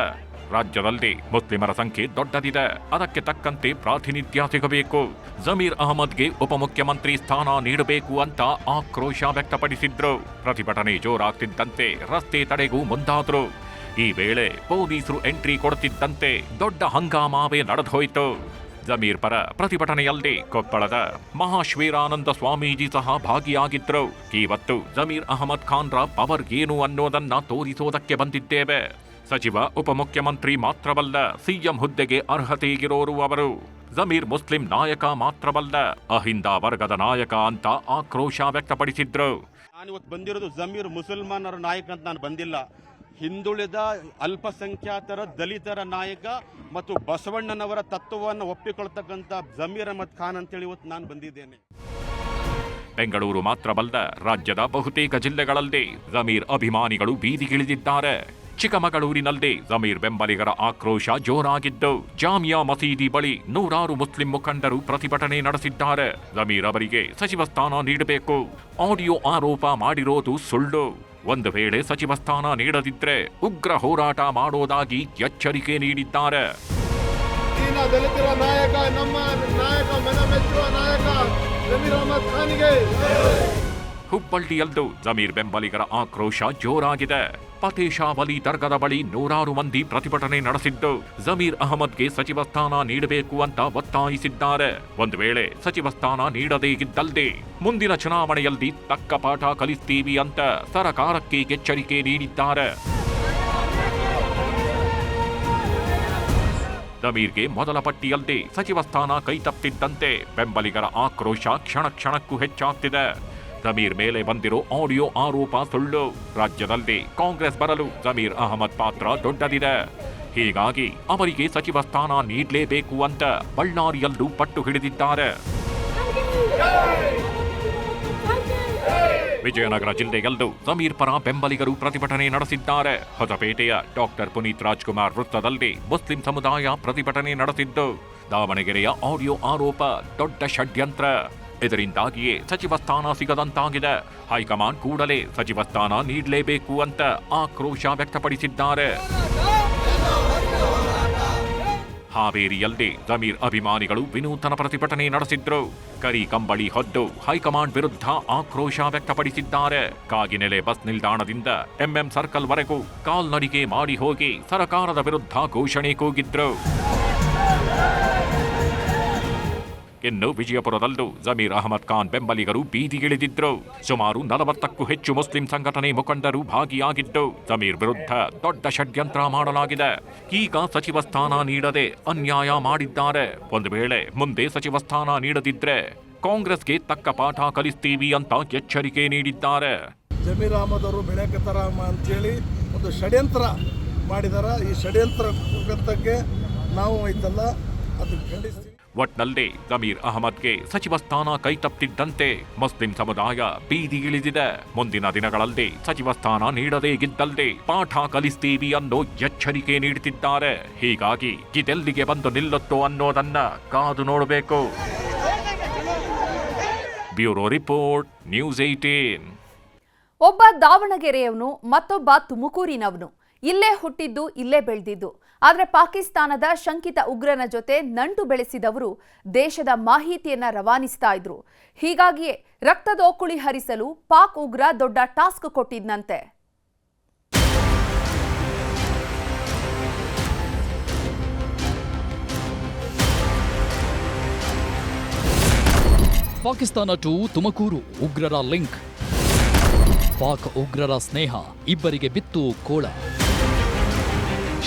ರಾಜ್ಯದಲ್ಲಿ ಮುಸ್ಲಿಮರ ಸಂಖ್ಯೆ ದೊಡ್ಡದಿದೆ, ಅದಕ್ಕೆ ತಕ್ಕಂತೆ ಪ್ರಾತಿನಿಧ್ಯ ಸಿಗಬೇಕು. ಜಮೀರ್ ಅಹಮದ್ಗೆ ಉಪಮುಖ್ಯಮಂತ್ರಿ ಸ್ಥಾನ ನೀಡಬೇಕು ಅಂತ ಆಕ್ರೋಶ ವ್ಯಕ್ತಪಡಿಸಿದ್ರು. ಪ್ರತಿಭಟನೆ ಜೋರಾಗ್ತಿದ್ದಂತೆ ರಸ್ತೆ ತಡೆಗೂ ಮುಂದಾದ್ರು. ಈ ವೇಳೆ ಪೊಲೀಸರು ಎಂಟ್ರಿ ಕೊಡುತ್ತಿದ್ದಂತೆ ದೊಡ್ಡ ಹಂಗಾಮಾವೇ ನಡೆದೋಯ್ತು. ಜಮೀರ್ ಪರ ಪ್ರತಿಭಟನೆಯಲ್ಲಿ ಕೊಪ್ಪಳದ ಮಹಾಶ್ವೇರಾನಂದ ಸ್ವಾಮೀಜಿ ಸಹ ಭಾಗಿಯಾಗಿದ್ರು. ಇವತ್ತು ಜಮೀರ್ ಅಹಮದ್ ಖಾನ್ರ ಪವರ್ ಏನು ಅನ್ನೋದನ್ನ ತೋರಿಸೋದಕ್ಕೆ ಬಂದಿದ್ದೇವೆ. ಸಚಿವ ಉಪಮುಖ್ಯಮಂತ್ರಿ ಮಾತ್ರವಲ್ಲ, ಸಿಎಂ ಹುದ್ದೆಗೆ ಅರ್ಹತೆ ಇರೋರು ಅವರು. ಜಮೀರ್ ಮುಸ್ಲಿಂ ನಾಯಕ ಮಾತ್ರವಲ್ಲ, ಅಹಿಂದ ವರ್ಗದ ನಾಯಕ ಅಂತ ಆಕ್ರೋಶ ವ್ಯಕ್ತಪಡಿಸಿದ್ರು. ನಾನಿವತ್ತು ಬಂದಿರೋದು ಜಮೀರ್ ಮುಸಲ್ಮಾನರ ನಾಯಕ ಅಂತ ನಾನು ಬಂದಿಲ್ಲ. ಹಿಂದುಳಿದ ಅಲ್ಪಸಂಖ್ಯಾತರ ದಲಿತರ ನಾಯಕ ಮತ್ತು ಬಸವಣ್ಣನವರ ತತ್ವವನ್ನು ಒಪ್ಪಿಕೊಳ್ತಕ್ಕಂಥ ಜಮೀರ್ ಅಹಮದ್ ಖಾನ್ ಅಂತೇಳಿ ಇವತ್ತು ನಾನು ಬಂದಿದ್ದೇನೆ. ಬೆಂಗಳೂರು ಮಾತ್ರವಲ್ಲ, ರಾಜ್ಯದ ಬಹುತೇಕ ಜಿಲ್ಲೆಗಳಲ್ಲಿ ಜಮೀರ್ ಅಭಿಮಾನಿಗಳು ಬೀದಿಗಿಳಿದಿದ್ದಾರೆ. ಚಿಕ್ಕಮಗಳೂರಿನಲ್ಲಿ ಜಮೀರ್ ಬೆಂಬಲಿಗರ ಆಕ್ರೋಶ ಜೋರಾಗಿದ್ದು, ಜಾಮಿಯಾ ಮಸೀದಿ ಬಳಿ ನೂರಾರು ಮುಸ್ಲಿಂ ಮುಖಂಡರು ಪ್ರತಿಭಟನೆ ನಡೆಸಿದ್ದಾರೆ. ಜಮೀರ್ ಅವರಿಗೆ ಸಚಿವ ಸ್ಥಾನ ನೀಡಬೇಕು, ಆಡಿಯೋ ಆರೋಪ ಮಾಡಿರೋದು ಸುಳ್ಳು, ಒಂದು ವೇಳೆ ಸಚಿವ ಸ್ಥಾನ ನೀಡದಿದ್ರೆ ಉಗ್ರ ಹೋರಾಟ ಮಾಡೋದಾಗಿ ಎಚ್ಚರಿಕೆ ನೀಡಿದ್ದಾರೆ. ದಲಿತರ ನಾಯಕ, ನಮ್ಮ ನಾಯಕ, ಮನಮೆಚ್ಚುವ ನಾಯಕ ಜಮೀರ್ ಅಹಮದ್ ಖಾನ್ಗೆ. ಹುಬ್ಬಳ್ಳಿಯಲ್ಲೂ ಜಮೀರ್ ಬೆಂಬಲಿಗರ ಆಕ್ರೋಶ ಜೋರಾಗಿದೆ. ಫತೇಶಾವಲಿ ದರ್ಗದ ಬಳಿ ನೂರಾರು ಮಂದಿ ಪ್ರತಿಭಟನೆ ನಡೆಸಿದ್ದು, ಜಮೀರ್ ಅಹಮದ್ಗೆ ಸಚಿವ ಸ್ಥಾನ ನೀಡಬೇಕು ಅಂತ ಒತ್ತಾಯಿಸಿದ್ದಾರೆ. ಒಂದು ವೇಳೆ ಸಚಿವ ಸ್ಥಾನ ನೀಡದೇ ಇದ್ದಲ್ಲದೆ ಮುಂದಿನ ಚುನಾವಣೆಯಲ್ಲಿ ತಕ್ಕ ಪಾಠ ಕಲಿಸ್ತೀವಿ ಅಂತ ಸರ್ಕಾರಕ್ಕೆ ಎಚ್ಚರಿಕೆ ನೀಡಿದ್ದಾರೆ. ಜಮೀರ್ಗೆ ಮೊದಲ ಪಟ್ಟಿಯಲ್ಲದೆ ಸಚಿವ ಸ್ಥಾನ ಕೈತಪ್ಪಿದ್ದಂತೆ ಬೆಂಬಲಿಗರ ಆಕ್ರೋಶ ಕ್ಷಣ ಕ್ಷಣಕ್ಕೂ ಹೆಚ್ಚಾಗ್ತಿದೆ. ಜಮೀರ್ ಮೇಲೆ ಬಂದಿರೋ ಆಡಿಯೋ ಆರೋಪ ಸುಳ್ಳು. ರಾಜ್ಯದಲ್ಲಿ ಕಾಂಗ್ರೆಸ್ ಬರಲು ಜಮೀರ್ ಅಹಮದ್ ಪಾತ್ರ ದೊಡ್ಡದಿದೆ. ಹೀಗಾಗಿ ಅವರಿಗೆ ಸಚಿವ ಸ್ಥಾನ ನೀಡಲೇಬೇಕು ಅಂತ ಬಳ್ಳಾರಿಯಲ್ಲೂ ಪಟ್ಟು ಹಿಡಿದಿದ್ದಾರೆ. ವಿಜಯನಗರ ಜಿಲ್ಲೆಯಲ್ಲೂ ಜಮೀರ್ ಪರ ಬೆಂಬಲಿಗರು ಪ್ರತಿಭಟನೆ ನಡೆಸಿದ್ದಾರೆ. ಹೊಸಪೇಟೆಯ ಡಾಕ್ಟರ್ ಪುನೀತ್ ರಾಜ್ಕುಮಾರ್ ವೃತ್ತದಲ್ಲಿ ಮುಸ್ಲಿಂ ಸಮುದಾಯ ಪ್ರತಿಭಟನೆ ನಡೆಸಿದ್ದು, ದಾವಣಗೆರೆಯ ಆಡಿಯೋ ಆರೋಪ ದೊಡ್ಡ ಷಡ್ಯಂತ್ರ. ಇದರಿಂದಾಗಿಯೇ ಸಚಿವ ಸ್ಥಾನ ಸಿಗದಂತಾಗಿದೆ. ಹೈಕಮಾಂಡ್ ಕೂಡಲೇ ಸಚಿವ ಸ್ಥಾನ ನೀಡಲೇಬೇಕು ಅಂತ ಆಕ್ರೋಶ ವ್ಯಕ್ತಪಡಿಸಿದ್ದಾರೆ. ಹಾವೇರಿಯಲ್ಲಿ ಜಮೀರ್ ಅಭಿಮಾನಿಗಳು ವಿನೂತನ ಪ್ರತಿಭಟನೆ ನಡೆಸಿದ್ರು. ಕರಿ ಕಂಬಳಿ ಹೊದ್ದು ಹೈಕಮಾಂಡ್ ವಿರುದ್ಧ ಆಕ್ರೋಶ ವ್ಯಕ್ತಪಡಿಸಿದ್ದಾರೆ. ಕಾಗಿನೆಲೆ ಬಸ್ ನಿಲ್ದಾಣದಿಂದ ಎಂಎಂ ಸರ್ಕಲ್ ವರೆಗೂ ಕಾಲ್ನಡಿಗೆ ಮಾಡಿ ಹೋಗಿ ಸರ್ಕಾರದ ವಿರುದ್ಧ ಘೋಷಣೆ ಕೂಗಿದ್ರು. ಇನ್ನು ವಿಜಯಪುರದಲ್ಲೂ ಜಮೀರ್ ಅಹಮದ್ ಖಾನ್ ಬೆಂಬಲಿಗರು ಬೀದಿಗಿಳಿದಿದ್ರು. ಸುಮಾರು 40ಕ್ಕೂ ಹೆಚ್ಚು ಮುಸ್ಲಿಂ ಸಂಘಟನೆ ಮುಖಂಡರು ಭಾಗಿಯಾಗಿದ್ದು ಜಮೀರ್ ವಿರುದ್ಧ ದೊಡ್ಡ ಷಡ್ಯಂತ್ರ ಮಾಡಲಾಗಿದೆ. ಈಗ ಸಚಿವ ಸ್ಥಾನ ನೀಡದೆ ಅನ್ಯಾಯ ಮಾಡಿದ್ದಾರೆ. ಒಂದು ವೇಳೆ ಮುಂದೆ ಸಚಿವ ಸ್ಥಾನ ನೀಡದಿದ್ರೆ ಕಾಂಗ್ರೆಸ್ಗೆ ತಕ್ಕ ಪಾಠ ಕಲಿಸ್ತೀವಿ ಅಂತ ಎಚ್ಚರಿಕೆ ನೀಡಿದ್ದಾರೆ. ಜಮೀರ್ ಅಹಮದ್ ಅವರು ಬೆಳೆಕತ್ತಾರ ಅಂತೇಳಿ ಒಂದು ಷಡ್ಯಂತ್ರ ಮಾಡಿದಾರ. ಈ ಷಡ್ಯಂತ್ರಕ್ಕೆ ನಾವು ಐತಲ್ಲ ಅದು ಖಂಡಿಸ್ತೀವಿ. ಒಟ್ನಲ್ಲಿ ಜಮೀರ್ ಅಹಮದ್ಗೆ ಸಚಿವ ಸ್ಥಾನ ಕೈತಪ್ಪಿದ್ದಂತೆ ಮುಸ್ಲಿಂ ಸಮುದಾಯ ಬೀದಿಗಿಳಿದಿದೆ. ಮುಂದಿನ ದಿನಗಳಲ್ಲಿ ಸಚಿವ ಸ್ಥಾನ ನೀಡದೇ ಇದ್ದಲ್ಲಿ ಪಾಠ ಕಲಿಸ್ತೀವಿ ಅನ್ನೋ ಎಚ್ಚರಿಕೆ ನೀಡುತ್ತಿದ್ದಾರೆ. ಹೀಗಾಗಿ ಇದೆಲ್ಲಿಗೆ ಬಂದು ನಿಲ್ಲುತ್ತೋ ಅನ್ನೋದನ್ನ ಕಾದು ನೋಡಬೇಕು. Bureau report, news 18. ಒಬ್ಬ ದಾವಣಗೆರೆಯವನು, ಮತ್ತೊಬ್ಬ ತುಮಕೂರಿನವನು. ಇಲ್ಲೇ ಹುಟ್ಟಿದ್ದು, ಇಲ್ಲೇ ಬೆಳೆದಿದ್ದು. ಆದರೆ ಪಾಕಿಸ್ತಾನದ ಶಂಕಿತ ಉಗ್ರನ ಜೊತೆ ನಂಟು ಬೆಳೆಸಿದವರು ದೇಶದ ಮಾಹಿತಿಯನ್ನ ರವಾನಿಸ್ತಾ ಇದ್ರು. ಹೀಗಾಗಿಯೇ ರಕ್ತದೋಕುಳಿ ಹರಿಸಲು ಪಾಕ್ ಉಗ್ರ ದೊಡ್ಡ ಟಾಸ್ಕ್ ಕೊಟ್ಟಿದ್ನಂತೆ. ಪಾಕಿಸ್ತಾನ ಟು ತುಮಕೂರು ಉಗ್ರರ ಲಿಂಕ್. ಪಾಕ್ ಉಗ್ರರ ಸ್ನೇಹ ಇಬ್ಬರಿಗೆ ಬಿತ್ತು ಕೋಳ.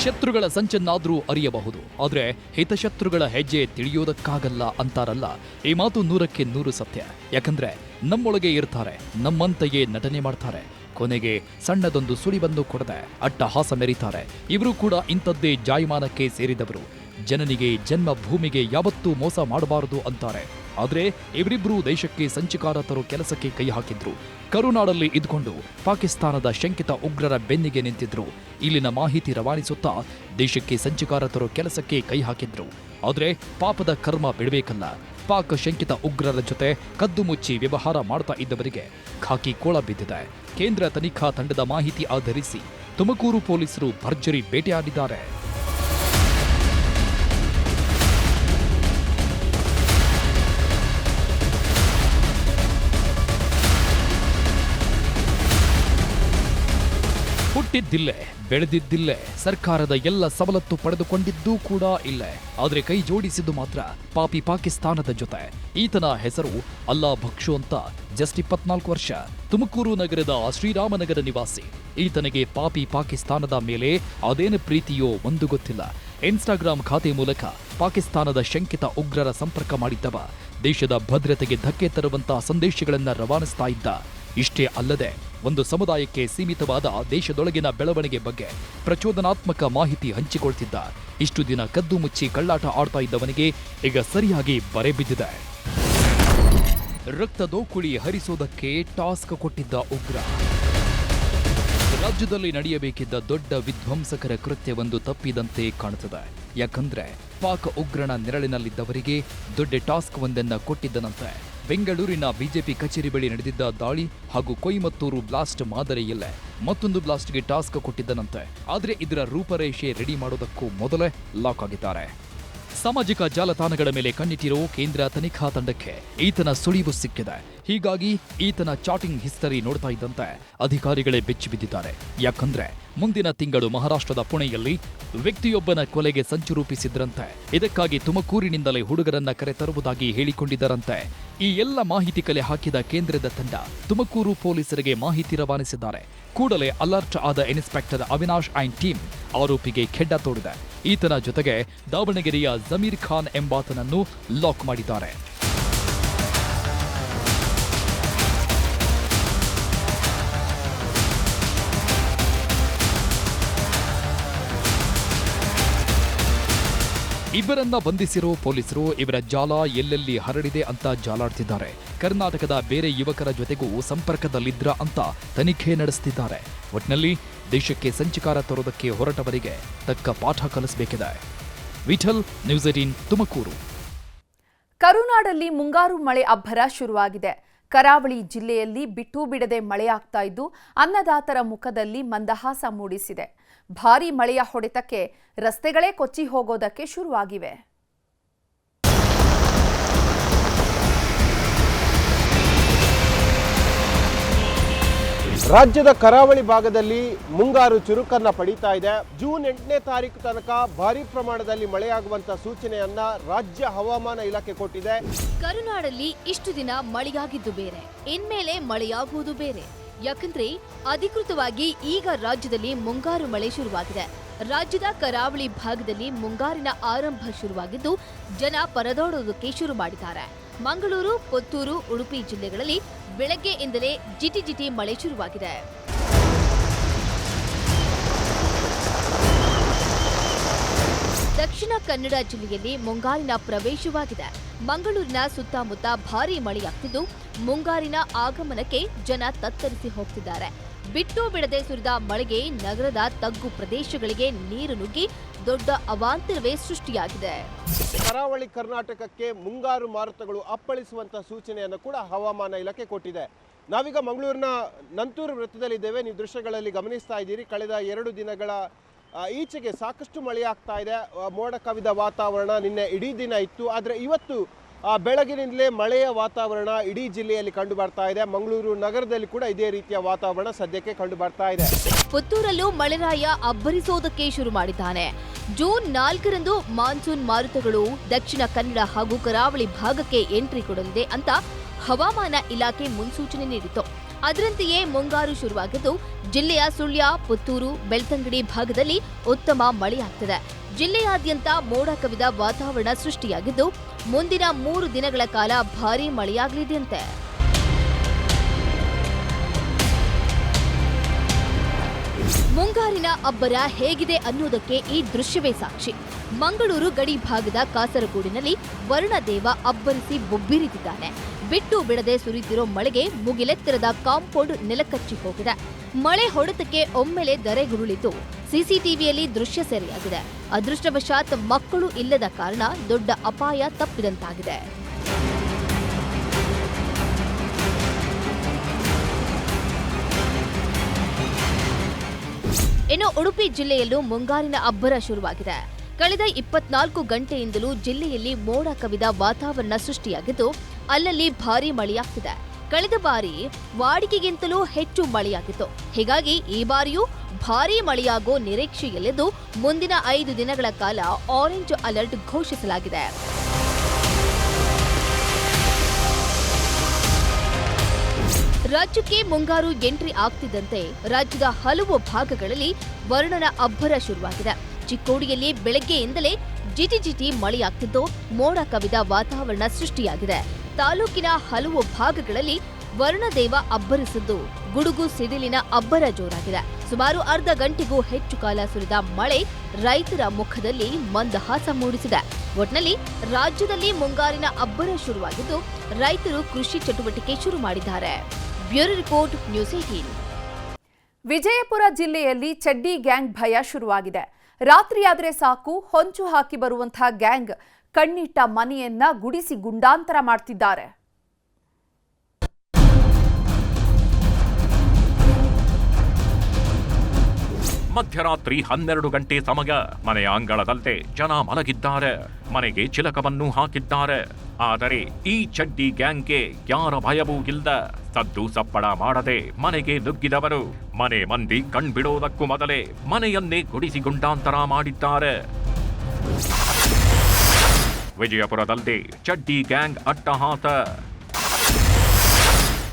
ಶತ್ರುಗಳ ಸಂಚನ್ನಾದ್ರೂ ಅರಿಯಬಹುದು, ಆದರೆ ಹಿತಶತ್ರುಗಳ ಹೆಜ್ಜೆ ತಿಳಿಯೋದಕ್ಕಾಗಲ್ಲ ಅಂತಾರಲ್ಲ. ಈ ಮಾತು 100ಕ್ಕೆ 100 ಸತ್ಯ. ಯಾಕಂದ್ರೆ ನಮ್ಮೊಳಗೆ ಇರ್ತಾರೆ, ನಮ್ಮಂತೆಯೇ ನಟನೆ ಮಾಡ್ತಾರೆ, ಕೊನೆಗೆ ಸಣ್ಣದೊಂದು ಸುಳಿವನ್ನು ಕೊಡದೆ ಅಟ್ಟಹಾಸ ಮೆರೀತಾರೆ. ಇವರು ಕೂಡ ಇಂಥದ್ದೇ ಜಾಯಮಾನಕ್ಕೆ ಸೇರಿದವರು. ಜನನಿಗೆ, ಜನ್ಮ ಭೂಮಿಗೆ ಯಾವತ್ತೂ ಮೋಸ ಮಾಡಬಾರದು ಅಂತಾರೆ. ಆದರೆ ಇವರಿಬ್ಬರೂ ದೇಶಕ್ಕೆ ಸಂಚಕಾರ ತರೋ ಕೆಲಸಕ್ಕೆ ಕೈ ಹಾಕಿದ್ರು. ಕರುನಾಡಲ್ಲಿ ಇದ್ಕೊಂಡು ಪಾಕಿಸ್ತಾನದ ಶಂಕಿತ ಉಗ್ರರ ಬೆನ್ನಿಗೆ ನಿಂತಿದ್ರು. ಇಲ್ಲಿನ ಮಾಹಿತಿ ರವಾನಿಸುತ್ತಾ ದೇಶಕ್ಕೆ ಸಂಚಕಾರ ತರೋ ಕೆಲಸಕ್ಕೆ ಕೈ ಹಾಕಿದ್ರು. ಆದರೆ ಪಾಪದ ಕರ್ಮ ಬಿಡಬೇಕಲ್ಲ. ಪಾಕ್ ಶಂಕಿತ ಉಗ್ರರ ಜೊತೆ ಕದ್ದು ಮುಚ್ಚಿ ವ್ಯವಹಾರ ಮಾಡ್ತಾ ಇದ್ದವರಿಗೆ ಖಾಕಿ ಕೋಳ ಬಿದ್ದಿದೆ. ಕೇಂದ್ರ ತನಿಖಾ ತಂಡದ ಮಾಹಿತಿ ಆಧರಿಸಿ ತುಮಕೂರು ಪೊಲೀಸರು ಭರ್ಜರಿ ಬೇಟೆಯಾಡಿದ್ದಾರೆ. ಹುಟ್ಟಿದ್ದಿಲ್ಲೇ, ಬೆಳೆದಿದ್ದಿಲ್ಲೇ, ಸರ್ಕಾರದ ಎಲ್ಲ ಸವಲತ್ತು ಪಡೆದುಕೊಂಡಿದ್ದೂ ಕೂಡ ಇಲ್ಲೇ. ಆದರೆ ಕೈ ಜೋಡಿಸಿದ್ದು ಮಾತ್ರ ಪಾಪಿ ಪಾಕಿಸ್ತಾನದ ಜೊತೆ. ಈತನ ಹೆಸರು ಅಲ್ಲಾ ಭಕ್ಷು ಅಂತ. ಜಸ್ಟ್ 24 ವರ್ಷ, ತುಮಕೂರು ನಗರದ ಶ್ರೀರಾಮನಗರ ನಿವಾಸಿ. ಈತನಿಗೆ ಪಾಪಿ ಪಾಕಿಸ್ತಾನದ ಮೇಲೆ ಅದೇನು ಪ್ರೀತಿಯೋ ಒಂದು ಗೊತ್ತಿಲ್ಲ. ಇನ್ಸ್ಟಾಗ್ರಾಂ ಖಾತೆ ಮೂಲಕ ಪಾಕಿಸ್ತಾನದ ಶಂಕಿತ ಉಗ್ರರ ಸಂಪರ್ಕ ಮಾಡಿದ್ದವ ದೇಶದ ಭದ್ರತೆಗೆ ಧಕ್ಕೆ ತರುವಂತಹ ಸಂದೇಶಗಳನ್ನು ರವಾನಿಸ್ತಾ ಇದ್ದ. ಇಷ್ಟೇ ಅಲ್ಲದೆ ಒಂದು ಸಮುದಾಯಕ್ಕೆ ಸೀಮಿತವಾದ ದೇಶದೊಳಗಿನ ಬೆಳವಣಿಗೆ ಬಗ್ಗೆ ಪ್ರಚೋದನಾತ್ಮಕ ಮಾಹಿತಿ ಹಂಚಿಕೊಳ್ತಿದ್ದ. ಇಷ್ಟು ದಿನ ಕದ್ದು ಮುಚ್ಚಿ ಕಳ್ಳಾಟ ಆಡ್ತಾ ಇದ್ದವನಿಗೆ ಈಗ ಸರಿಯಾಗಿ ಬರೆ ಬಿದ್ದಿದೆ. ರಕ್ತದೋಕುಳಿ ಹರಿಸೋದಕ್ಕೆ ಟಾಸ್ಕ್ ಕೊಟ್ಟಿದ್ದ ಉಗ್ರ. ರಾಜ್ಯದಲ್ಲಿ ನಡೆಯಬೇಕಿದ್ದ ದೊಡ್ಡ ವಿಧ್ವಂಸಕರ ಕೃತ್ಯವೊಂದು ತಪ್ಪಿದಂತೆ ಕಾಣುತ್ತದೆ. ಯಾಕಂದ್ರೆ ಪಾಕ್ ಉಗ್ರನ ನೆರಳಿನಲ್ಲಿದ್ದವರಿಗೆ ದೊಡ್ಡ ಟಾಸ್ಕ್ ಒಂದನ್ನ ಕೊಟ್ಟಿದ್ದನಂತೆ. ಬೆಂಗಳೂರಿನ ಬಿಜೆಪಿ ಕಚೇರಿ ಬಳಿ ನಡೆದಿದ್ದ ದಾಳಿ ಹಾಗೂ ಕೊಯಮತ್ತೂರು ಬ್ಲಾಸ್ಟ್ ಮಾದರಿಯಲ್ಲೇ ಮತ್ತೊಂದು ಬ್ಲಾಸ್ಟ್ಗೆ ಟಾಸ್ಕ್ ಕೊಟ್ಟಿದ್ದನಂತೆ. ಆದರೆ ಇದರ ರೂಪರೇಷೆ ರೆಡಿ ಮಾಡೋದಕ್ಕೂ ಮೊದಲೇ ಲಾಕ್ ಆಗಿದ್ದಾರೆ. ಸಾಮಾಜಿಕ ಜಾಲತಾಣಗಳ ಮೇಲೆ ಕಣ್ಣಿಟ್ಟಿರೋ ಕೇಂದ್ರ ತನಿಖಾ ತಂಡಕ್ಕೆ ಈತನ ಸುಳಿವು ಸಿಕ್ಕಿದೆ. ಹೀಗಾಗಿ ಈತನ ಚಾಟಿಂಗ್ ಹಿಸ್ಟರಿ ನೋಡ್ತಾ ಇದ್ದಂತೆ ಅಧಿಕಾರಿಗಳೇ ಬೆಚ್ಚಿ ಬಿದ್ದಿದ್ದಾರೆ. ಯಾಕಂದ್ರೆ ಮುಂದಿನ ತಿಂಗಳು ಮಹಾರಾಷ್ಟ್ರದ ಪುಣೆಯಲ್ಲಿ ವ್ಯಕ್ತಿಯೊಬ್ಬನ ಕೊಲೆಗೆ ಸಂಚು ರೂಪಿಸಿದ್ರಂತೆ. ಇದಕ್ಕಾಗಿ ತುಮಕೂರಿನಿಂದಲೇ ಹುಡುಗರನ್ನ ಕರೆತರುವುದಾಗಿ ಹೇಳಿಕೊಂಡಿದ್ದರಂತೆ. ಈ ಎಲ್ಲ ಮಾಹಿತಿ ಕಲೆ ಹಾಕಿದ ಕೇಂದ್ರದ ತಂಡ ತುಮಕೂರು ಪೊಲೀಸರಿಗೆ ಮಾಹಿತಿ ರವಾನಿಸಿದ್ದಾರೆ. ಕೂಡಲೇ ಅಲರ್ಟ್ ಆದ ಇನ್ಸ್ಪೆಕ್ಟರ್ ಅವಿನಾಶ್ ಅಂಡ್ ಟೀಮ್ ಆರೋಪಿಗೆ ಖೆಡ್ಡ ತೋಡಿದೆ. ಈತನ ಜೊತೆಗೆ ದಾವಣಗೆರೆಯ ಜಮೀರ್ ಖಾನ್ ಎಂಬಾತನನ್ನು ಲಾಕ್ ಮಾಡಿದ್ದಾರೆ. ಇಬ್ಬರನ್ನ ಬಂಧಿಸಿರೋ ಪೊಲೀಸರು ಇವರ ಜಾಲ ಎಲ್ಲೆಲ್ಲಿ ಹರಡಿದೆ ಅಂತ ಜಾಲಾಡ್ತಿದ್ದಾರೆ. ಕರ್ನಾಟಕದ ಬೇರೆ ಯುವಕರ ಜೊತೆಗೂ ಸಂಪರ್ಕದಲ್ಲಿದ್ರ ಅಂತ ತನಿಖೆ ನಡೆಸುತ್ತಿದ್ದಾರೆ. ಒಟ್ನಲ್ಲಿ ದೇಶಕ್ಕೆ ಸಂಚಕಾರ ತರೋದಕ್ಕೆ ಹೊರಟವರಿಗೆ ತಕ್ಕ ಪಾಠ ಕಲಿಸಬೇಕಿದೆ. ವಿಠಲ್, ನ್ಯೂಸ್ 18 ತುಮಕೂರು. ಕರುನಾಡಲ್ಲಿ ಮುಂಗಾರು ಮಳೆ ಅಬ್ಬರ ಶುರುವಾಗಿದೆ. ಕರಾವಳಿ ಜಿಲ್ಲೆಯಲ್ಲಿ ಬಿಟ್ಟು ಬಿಡದೆ ಮಳೆಯಾಗ್ತಾ ಇದ್ದು ಅನ್ನದಾತರ ಮುಖದಲ್ಲಿ ಮಂದಹಾಸ ಮೂಡಿಸಿದೆ. ಭಾರೀ ಮಳೆಯ ಹೊಡೆತಕ್ಕೆ ರಸ್ತೆಗಳೇ ಕೊಚ್ಚಿ ಹೋಗೋದಕ್ಕೆ ಶುರುವಾಗಿವೆ. ರಾಜ್ಯದ ಕರಾವಳಿ ಭಾಗದಲ್ಲಿ ಮುಂಗಾರು ಚುರುಕನ್ನ ಪಡೀತಾ ಇದೆ. ಜೂನ್ 8ನೇ ತಾರೀಕು ತನಕ ಭಾರಿ ಪ್ರಮಾಣದಲ್ಲಿ ಮಳೆಯಾಗುವಂತ ಸೂಚನೆಯನ್ನ ರಾಜ್ಯ ಹವಾಮಾನ ಇಲಾಖೆ ಕೊಟ್ಟಿದೆ. ಕರುನಾಡಲ್ಲಿ ಇಷ್ಟು ದಿನ ಮಳೆಯಾಗಿದ್ದು ಬೇರೆ, ಇನ್ಮೇಲೆ ಮಳೆಯಾಗುವುದು ಬೇರೆ. ಯಾಕಂದ್ರೆ ಅಧಿಕೃತವಾಗಿ ಈಗ ರಾಜ್ಯದಲ್ಲಿ ಮುಂಗಾರು ಮಳೆ ಶುರುವಾಗಿದೆ. ರಾಜ್ಯದ ಕರಾವಳಿ ಭಾಗದಲ್ಲಿ ಮುಂಗಾರಿನ ಆರಂಭ ಶುರುವಾಗಿದ್ದು ಜನ ಪರದಾಡೋದಕ್ಕೆ ಶುರು ಮಾಡಿದ್ದಾರೆ. ಮಂಗಳೂರು, ಪುತ್ತೂರು, ಉಡುಪಿ ಜಿಲ್ಲೆಗಳಲ್ಲಿ ಬೆಳಗ್ಗೆಯಿಂದಲೇ ಜಿಟಿ ಮಳೆ ಶುರುವಾಗಿದೆ. ದಕ್ಷಿಣ ಕನ್ನಡ ಜಿಲ್ಲೆಯಲ್ಲಿ ಮುಂಗಾರಿನ ಪ್ರವೇಶವಾಗಿದೆ. ಮಂಗಳೂರಿನ ಸುತ್ತಮುತ್ತ ಭಾರೀ ಮಳೆಯಾಗ್ತಿದ್ದು ಮುಂಗಾರಿನ ಆಗಮನಕ್ಕೆ ಜನ ತತ್ತರಿಸಿ ಹೋಗ್ತಿದ್ದಾರೆ. ಬಿಟ್ಟು ಬಿಡದೆ ಸುರಿದ ಮಳೆಗೆ ನಗರದ ತಗ್ಗು ಪ್ರದೇಶಗಳಿಗೆ ನೀರು ನುಗ್ಗಿ ದೊಡ್ಡ ಅವಾಂತರವೇ ಸೃಷ್ಟಿಯಾಗಿದೆ. ಕರಾವಳಿ ಕರ್ನಾಟಕಕ್ಕೆ ಮುಂಗಾರು ಮಾರುತಗಳು ಅಪ್ಪಳಿಸುವಂತ ಸೂಚನೆಯನ್ನು ಕೂಡ ಹವಾಮಾನ ಇಲಾಖೆ ಕೊಟ್ಟಿದೆ. ನಾವೀಗ ಮಂಗಳೂರಿನ ನಂತೂರು ವೃತ್ತದಲ್ಲಿದ್ದೇವೆ. ನೀವು ದೃಶ್ಯಗಳಲ್ಲಿ ಗಮನಿಸ್ತಾ ಇದ್ದೀರಿ. ಕಳೆದ 2 ದಿನಗಳ ಈಚೆಗೆ ಸಾಕಷ್ಟು ಮಳೆಯಾಗ್ತಾ ಇದೆ. ಮೋಡ ಕವಿದ ವಾತಾವರಣ ನಿನ್ನೆ ಇಡೀ ದಿನ ಇತ್ತು. ಆದರೆ ಇವತ್ತು ಬೆಳಗಿನಿಂದಲೇ ಮಳೆಯ ವಾತಾವರಣ ಇಡೀ ಜಿಲ್ಲೆಯಲ್ಲಿ ಕಂಡು ಬರ್ತಾ ಇದೆ. ಮಂಗಳೂರು ನಗರದಲ್ಲಿ ಕೂಡ ಇದೇ ರೀತಿಯ ವಾತಾವರಣ ಸದ್ಯಕ್ಕೆ ಕಂಡು ಬರ್ತಾ ಇದೆ. ಪುತ್ತೂರಲ್ಲೂ ಮಳೆರಾಯ ಅಬ್ಬರಿಸೋದಕ್ಕೆ ಶುರು ಮಾಡಿದ್ದಾನೆ. ಜೂನ್ 4ರಂದು ಮಾನ್ಸೂನ್ ಮಾರುತಗಳು ದಕ್ಷಿಣ ಕನ್ನಡ ಹಾಗೂ ಕರಾವಳಿ ಭಾಗಕ್ಕೆ ಎಂಟ್ರಿ ಕೊಡಲಿದೆ ಅಂತ ಹವಾಮಾನ ಇಲಾಖೆ ಮುನ್ಸೂಚನೆ ನೀಡಿತು. ಅದರಂತೆಯೇ ಮುಂಗಾರು ಶುರುವಾಗಿದ್ದು ಜಿಲ್ಲೆಯ ಸುಳ್ಯ, ಪುತ್ತೂರು, ಬೆಳ್ತಂಗಡಿ ಭಾಗದಲ್ಲಿ ಉತ್ತಮ ಮಳೆಯಾಗ್ತಿದೆ. ಜಿಲ್ಲೆಯಾದ್ಯಂತ ಮೋಡ ಕವಿದ ವಾತಾವರಣ ಸೃಷ್ಟಿಯಾಗಿದ್ದು ಮುಂದಿನ 3 ದಿನಗಳ ಕಾಲ ಭಾರೀ ಮಳೆಯಾಗಲಿದೆಯಂತೆ. ಮುಂಗಾರಿನ ಅಬ್ಬರ ಹೇಗಿದೆ ಅನ್ನೋದಕ್ಕೆ ಈ ದೃಶ್ಯವೇ ಸಾಕ್ಷಿ. ಮಂಗಳೂರು ಗಡಿ ಭಾಗದ ಕಾಸರಗೋಡಿನಲ್ಲಿ ವರುಣದೇವ ಅಬ್ಬರಿಸಿ ಬೊಬ್ಬಿರಿದಿದ್ದಾನೆ. ಬಿಟ್ಟು ಬಿಡದೆ ಸುರಿಯುತ್ತಿರೋ ಮಳೆಗೆ ಮುಗಿಲೆತ್ತರದ ಕಾಂಪೌಂಡ್ ನೆಲಕಚ್ಚಿ ಹೋಗಿದೆ. ಮಳೆ ಹೊಡೆತಕ್ಕೆ ಒಮ್ಮೆಲೆ ಧರೆಗುರುಳಿದ್ದು ಸಿಸಿಟಿವಿಯಲ್ಲಿ ದೃಶ್ಯ ಸೆರೆಯಾಗಿದೆ. ಅದೃಷ್ಟವಶಾತ್ ಮಕ್ಕಳು ಇಲ್ಲದ ಕಾರಣ ದೊಡ್ಡ ಅಪಾಯ ತಪ್ಪಿದಂತಾಗಿದೆ. ಇನ್ನು ಉಡುಪಿ ಜಿಲ್ಲೆಯಲ್ಲೂ ಮುಂಗಾರಿನ ಅಬ್ಬರ ಶುರುವಾಗಿದೆ. ಕಳೆದ 24 ಗಂಟೆಯಿಂದಲೂ ಜಿಲ್ಲೆಯಲ್ಲಿ ಮೋಡ ಕವಿದ ವಾತಾವರಣ ಸೃಷ್ಟಿಯಾಗಿದ್ದು ಅಲ್ಲಲ್ಲಿ ಭಾರೀ ಮಳೆಯಾಗ್ತಿದೆ. ಕಳೆದ ಬಾರಿ ವಾಡಿಕೆಗಿಂತಲೂ ಹೆಚ್ಚು ಮಳೆಯಾಗಿತ್ತು. ಹೀಗಾಗಿ ಈ ಬಾರಿಯೂ ಭಾರೀ ಮಳೆಯಾಗೋ ನಿರೀಕ್ಷೆಯಲ್ಲಿದ್ದು ಮುಂದಿನ 5 ದಿನಗಳ ಕಾಲ ಆರೆಂಜ್ ಅಲರ್ಟ್ ಘೋಷಿಸಲಾಗಿದೆ. ರಾಜ್ಯಕ್ಕೆ ಮುಂಗಾರು ಎಂಟ್ರಿ ಆಗ್ತಿದ್ದಂತೆ ರಾಜ್ಯದ ಹಲವು ಭಾಗಗಳಲ್ಲಿ ವರುಣನ ಅಬ್ಬರ ಶುರುವಾಗಿದೆ. ಚಿಕ್ಕೋಡಿಯಲ್ಲಿ ಬೆಳಗ್ಗೆಯಿಂದಲೇ ಜಿಟಿ ಮಳೆಯಾಗ್ತಿದ್ದು ಮೋಡ ಕವಿದ ವಾತಾವರಣ ಸೃಷ್ಟಿಯಾಗಿದೆ. ತಾಲೂಕಿನ ಹಲವು ಭಾಗಗಳಲ್ಲಿ ವರುಣದೇವ ಅಬ್ಬರಿಸಿದ್ದು ಗುಡುಗು ಸಿಡಿಲಿನ ಅಬ್ಬರ ಜೋರಾಗಿದೆ. ಸುಮಾರು ಅರ್ಧ ಗಂಟೆಗೂ ಹೆಚ್ಚು ಕಾಲ ಸುರಿದ ಮಳೆ ರೈತರ ಮುಖದಲ್ಲಿ ಮಂದಹಾಸ ಮೂಡಿಸಿದೆ. ಒಟ್ನಲ್ಲಿ ರಾಜ್ಯದಲ್ಲಿ ಮುಂಗಾರಿನ ಅಬ್ಬರ ಶುರುವಾಗಿದ್ದು ರೈತರು ಕೃಷಿ ಚಟುವಟಿಕೆ ಶುರು ಮಾಡಿದ್ದಾರೆ. Bureau report, news 18. ವಿಜಯಪುರ ಜಿಲ್ಲೆಯಲ್ಲಿ ಚಡ್ಡಿ ಗ್ಯಾಂಗ್ ಭಯ ಶುರುವಾಗಿದೆ. ರಾತ್ರಿಯಾದರೆ ಸಾಕು ಹೊಂಚು ಹಾಕಿ ಬರುವಂತಹ ಗ್ಯಾಂಗ್ ಕಣ್ಣಿಟ್ಟ ಮನೆಯನ್ನ ಗುಡಿಸಿ ಗುಂಡಾಂತರ ಮಾಡ್ತಿದ್ದಾರೆ. ಮಧ್ಯರಾತ್ರಿ 12 ಗಂಟೆ ಸಮಯ. ಮನೆಯ ಅಂಗಳದಲ್ಲೇ ಜನ ಮಲಗಿದ್ದಾರೆ. ಮನೆಗೆ ಚಿಲಕವನ್ನು ಹಾಕಿದ್ದಾರೆ. ಆದರೆ ಈ ಚಡ್ಡಿ ಗ್ಯಾಂಗ್ಗೆ ಯಾರ ಭಯವೂ ಇಲ್ಲ. ಸದ್ದು ಸಪ್ಪಳ ಮಾಡದೆ ಮನೆಗೆ ನುಗ್ಗಿದವರು ಮನೆ ಮಂದಿ ಕಣ್ಬಿಡೋದಕ್ಕೂ ಮೊದಲೇ ಮನೆಯನ್ನೇ ಗುಡಿಸಿ ಗುಂಡಾಂತರ ಮಾಡಿದ್ದಾರೆ. ವಿಜಯಪುರದಲ್ಲಿ ಚಡ್ಡಿ ಗ್ಯಾಂಗ್ ಅಟ್ಟಹಾಸ.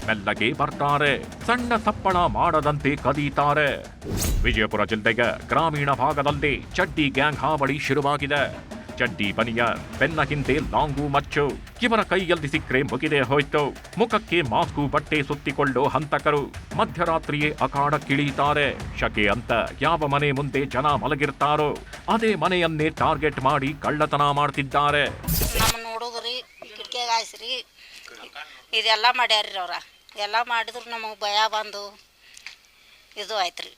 ಮೆಲ್ಲಗೆ ಬರ್ತಾರೆ, ಸಣ್ಣ ಸಪ್ಪಳ ಮಾಡದಂತೆ ಕದೀತಾರೆ. ವಿಜಯಪುರ ಜಿಲ್ಲೆಯ ಗ್ರಾಮೀಣ ಭಾಗದಲ್ಲಿ ಚಡ್ಡಿ ಗ್ಯಾಂಗ್ ಹಾವಳಿ ಶುರುವಾಗಿದೆ. ಚಡ್ಡಿ ಬನಿಯನ್, ಬೆನ್ನ ಹಿಂದೆ ಲಾಂಗು ಮಚ್ಚು, ಇವರ ಕೈಯಲ್ಲಿ ಸಿಕ್ಕರೆ ಮುಗಿದೇ ಹೋಯ್ತು. ಮುಖಕ್ಕೆ ಮಾಸ್ಕು ಬಟ್ಟೆ ಸುತ್ತಿಕೊಳ್ಳೋ ಹಂತಕರು ಮಧ್ಯರಾತ್ರಿಯೇ ಅಖಾಡಕ್ಕಿಳಿಯುತ್ತಾರೆ. ಶಕೆ ಅಂತ ಯಾವ ಮನೆ ಮುಂದೆ ಜನ ಮಲಗಿರ್ತಾರೋ ಅದೇ ಮನೆಯನ್ನೇ ಟಾರ್ಗೆಟ್ ಮಾಡಿ ಕಳ್ಳತನ ಮಾಡ್ತಿದ್ದಾರೆ. ನೋಡುದ್ರಿ ಕಿಟಕಿಯಾಗಾಯ್ಸ್ರಿ ಇದೆಲ್ಲ ಮಾಡ್ಯಾರ್ರಿ. ಅವ್ರ ಎಲ್ಲ ಮಾಡಿದ್ರು ನಮಗೆ ಭಯ ಬಂದು ಇದು ಆಯ್ತ್ರಿ.